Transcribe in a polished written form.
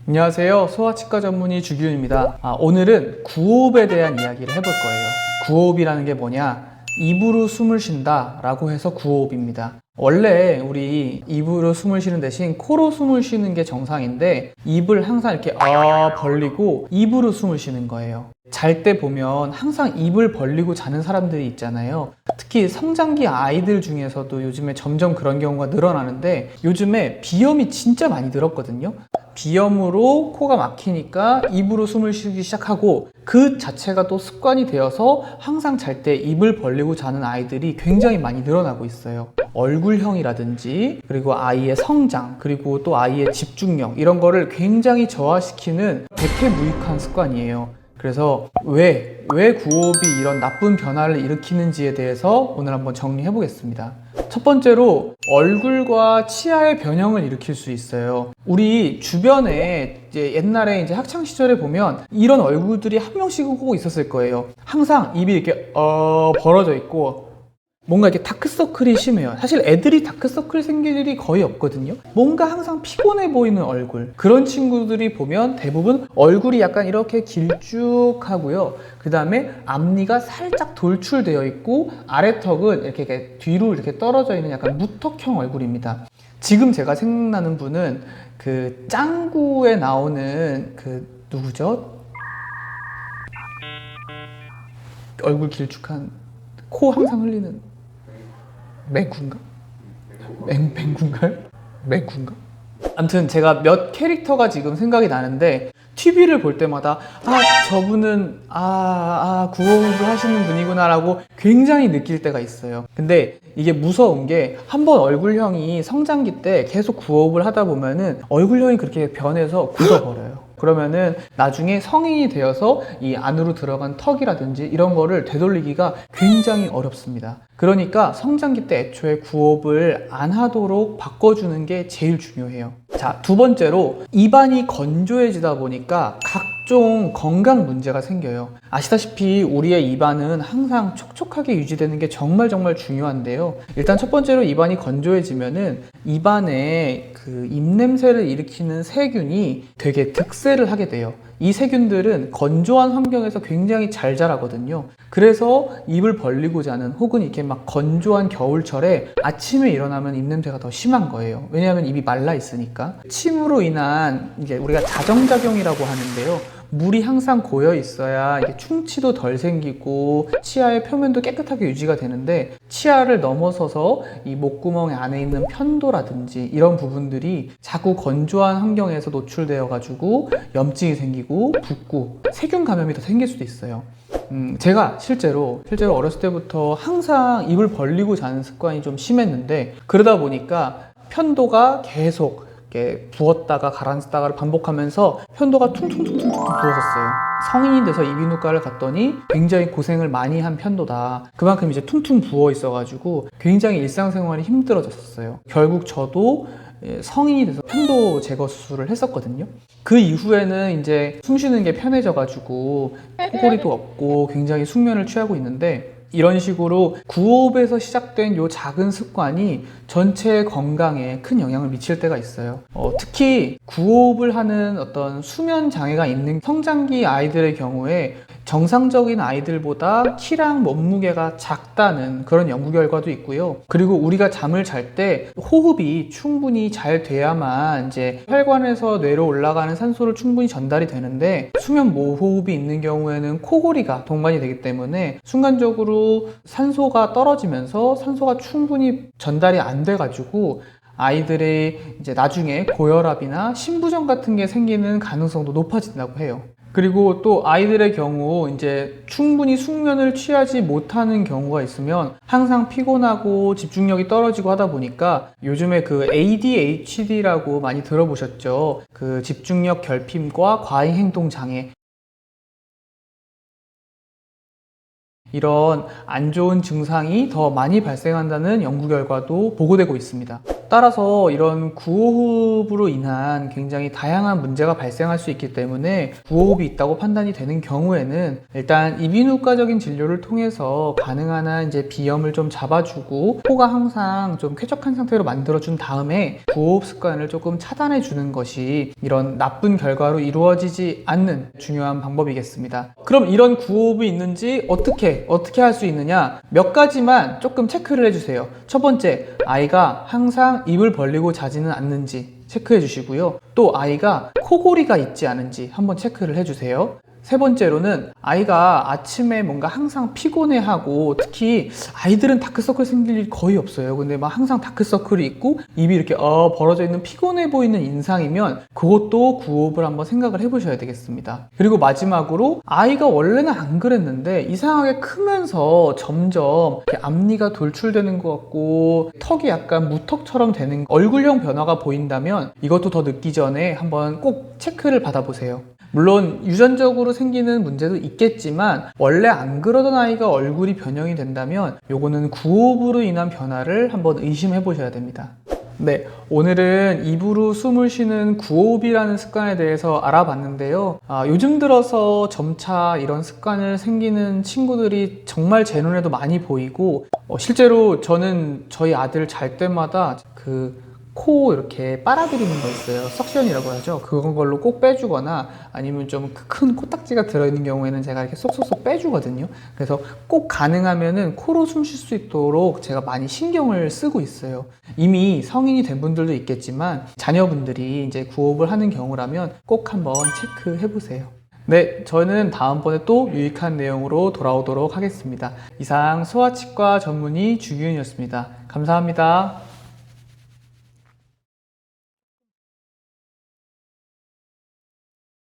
안녕하세요. 소아치과 전문의 주기훈입니다. 오늘은 구호흡에 대한 이야기를 해볼 거예요. 구호흡이라는 게 뭐냐? 입으로 숨을 쉰다 라고 해서 구호흡입니다. 원래 우리 입으로 숨을 쉬는 대신 코로 숨을 쉬는 게 정상인데 입을 항상 이렇게 벌리고 입으로 숨을 쉬는 거예요. 잘 때 보면 항상 입을 벌리고 자는 사람들이 있잖아요. 특히 성장기 아이들 중에서도 요즘에 점점 그런 경우가 늘어나는데 요즘에 비염이 진짜 많이 늘었거든요. 비염으로 코가 막히니까 입으로 숨을 쉬기 시작하고 그 자체가 또 습관이 되어서 항상 잘 때 입을 벌리고 자는 아이들이 굉장히 많이 늘어나고 있어요. 얼굴형이라든지 그리고 아이의 성장 그리고 또 아이의 집중력 이런 거를 굉장히 저하시키는 백해무익한 습관이에요. 그래서 왜 구호흡이 이런 나쁜 변화를 일으키는지에 대해서 오늘 한번 정리해 보겠습니다. 첫 번째로 얼굴과 치아의 변형을 일으킬 수 있어요. 우리 주변에 이제 옛날에 이제 학창 시절에 보면 이런 얼굴들이 한 명씩은 꼭 있었을 거예요. 항상 입이 이렇게 벌어져 있고 뭔가 이렇게 다크서클이 심해요. 사실 애들이 다크서클 생길 일이 거의 없거든요. 뭔가 항상 피곤해 보이는 얼굴. 그런 친구들이 보면 대부분 얼굴이 약간 이렇게 길쭉하고요. 그 다음에 앞니가 살짝 돌출되어 있고 아래턱은 이렇게 뒤로 이렇게 떨어져 있는 약간 무턱형 얼굴입니다. 지금 제가 생각나는 분은 그 짱구에 나오는 그 누구죠? 얼굴 길쭉한 코 항상 흘리는 맹구인가? 맹구인가요? 맹구인가? 아무튼 제가 몇 캐릭터가 지금 생각이 나는데 TV를 볼 때마다 저분은 구호흡을 하시는 분이구나 라고 굉장히 느낄 때가 있어요. 근데 이게 무서운 게 한번 얼굴형이 성장기 때 계속 구호흡을 하다 보면은 얼굴형이 그렇게 변해서 굳어버려요. 그러면은 나중에 성인이 되어서 이 안으로 들어간 턱이라든지 이런 거를 되돌리기가 굉장히 어렵습니다. 그러니까 성장기 때 애초에 구호흡을 안 하도록 바꿔주는 게 제일 중요해요. 자, 두 번째로 입안이 건조해지다 보니까 각종 건강 문제가 생겨요. 아시다시피 우리의 입안은 항상 촉촉하게 유지되는 게 정말 중요한데요. 일단 첫 번째로 입안이 건조해지면은 입안에 그 입냄새를 일으키는 세균이 되게 득세를 하게 돼요. 이 세균들은 건조한 환경에서 굉장히 잘 자라거든요. 그래서 입을 벌리고 자는 혹은 이렇게 막 건조한 겨울철에 아침에 일어나면 입냄새가 더 심한 거예요. 왜냐하면 입이 말라 있으니까. 침으로 인한 이제 우리가 자정작용이라고 하는데요. 물이 항상 고여 있어야 이게 충치도 덜 생기고 치아의 표면도 깨끗하게 유지가 되는데 치아를 넘어서서 이 목구멍 안에 있는 편도라든지 이런 부분들이 자꾸 건조한 환경에서 노출되어 가지고 염증이 생기고 붓고 세균 감염이 더 생길 수도 있어요. 제가 실제로 어렸을 때부터 항상 입을 벌리고 자는 습관이 좀 심했는데 그러다 보니까 편도가 계속 이렇게 부었다가 가라앉았다가를 반복하면서 편도가 퉁퉁퉁퉁 부었었어요. 성인이 돼서 이비인후과를 갔더니 굉장히 고생을 많이 한 편도다. 그만큼 이제 퉁퉁 부어 있어가지고 굉장히 일상생활이 힘들어졌었어요. 결국 저도 성인이 돼서 편도 제거 수술을 했었거든요. 그 이후에는 이제 숨 쉬는 게 편해져가지고 코골이도 없고 굉장히 숙면을 취하고 있는데 이런 식으로 구호흡에서 시작된 요 작은 습관이 전체 건강에 큰 영향을 미칠 때가 있어요. 특히 구호흡을 하는 어떤 수면 장애가 있는 성장기 아이들의 경우에 정상적인 아이들보다 키랑 몸무게가 작다는 그런 연구 결과도 있고요. 그리고 우리가 잠을 잘 때 호흡이 충분히 잘 돼야만 이제 혈관에서 뇌로 올라가는 산소를 충분히 전달이 되는데 수면 모호흡이 있는 경우에는 코골이가 동반이 되기 때문에 순간적으로 산소가 떨어지면서 산소가 충분히 전달이 안 돼가지고 아이들의 이제 나중에 고혈압이나 심부전 같은 게 생기는 가능성도 높아진다고 해요. 그리고 또 아이들의 경우 이제 충분히 숙면을 취하지 못하는 경우가 있으면 항상 피곤하고 집중력이 떨어지고 하다 보니까 요즘에 그 ADHD라고 많이 들어보셨죠? 그 집중력 결핍과 과잉 행동 장애. 이런 안 좋은 증상이 더 많이 발생한다는 연구 결과도 보고되고 있습니다. 따라서 이런 구호흡으로 인한 굉장히 다양한 문제가 발생할 수 있기 때문에 구호흡이 있다고 판단이 되는 경우에는 일단 이비인후과적인 진료를 통해서 가능한 한 이제 비염을 좀 잡아주고 코가 항상 좀 쾌적한 상태로 만들어준 다음에 구호흡 습관을 조금 차단해 주는 것이 이런 나쁜 결과로 이루어지지 않는 중요한 방법이겠습니다. 그럼 이런 구호흡이 있는지 어떻게 할 수 있느냐, 몇 가지만 조금 체크를 해주세요. 첫 번째, 아이가 항상 입을 벌리고 자지는 않는지 체크해 주시고요. 또 아이가 코골이가 있지 않은지 한번 체크를 해주세요. 세 번째로는 아이가 아침에 뭔가 항상 피곤해하고, 특히 아이들은 다크서클 생길 일이 거의 없어요. 근데 막 항상 다크서클이 있고 입이 이렇게 벌어져 있는 피곤해 보이는 인상이면 그것도 구호흡을 한번 생각을 해보셔야 되겠습니다. 그리고 마지막으로 아이가 원래는 안 그랬는데 이상하게 크면서 점점 앞니가 돌출되는 것 같고 턱이 약간 무턱처럼 되는 얼굴형 변화가 보인다면 이것도 더 늦기 전에 한번 꼭 체크를 받아보세요. 물론 유전적으로 생기는 문제도 있겠지만 원래 안 그러던 아이가 얼굴이 변형이 된다면 요거는 구호흡으로 인한 변화를 한번 의심해 보셔야 됩니다. 네, 오늘은 입으로 숨을 쉬는 구호흡이라는 습관에 대해서 알아봤는데요. 요즘 들어서 점차 이런 습관을 생기는 친구들이 정말 제 눈에도 많이 보이고, 실제로 저는 저희 아들 잘 때마다 코 이렇게 빨아들이는 거 있어요. 석션이라고 하죠. 그런 걸로 꼭 빼주거나 아니면 좀 큰 코딱지가 들어있는 경우에는 제가 이렇게 쏙쏙쏙 빼주거든요. 그래서 꼭 가능하면은 코로 숨 쉴 수 있도록 제가 많이 신경을 쓰고 있어요. 이미 성인이 된 분들도 있겠지만 자녀분들이 이제 구호흡을 하는 경우라면 꼭 한번 체크해 보세요. 네, 저는 다음번에 또 유익한 내용으로 돌아오도록 하겠습니다. 이상 소아치과 전문의 주기훈이었습니다. 감사합니다.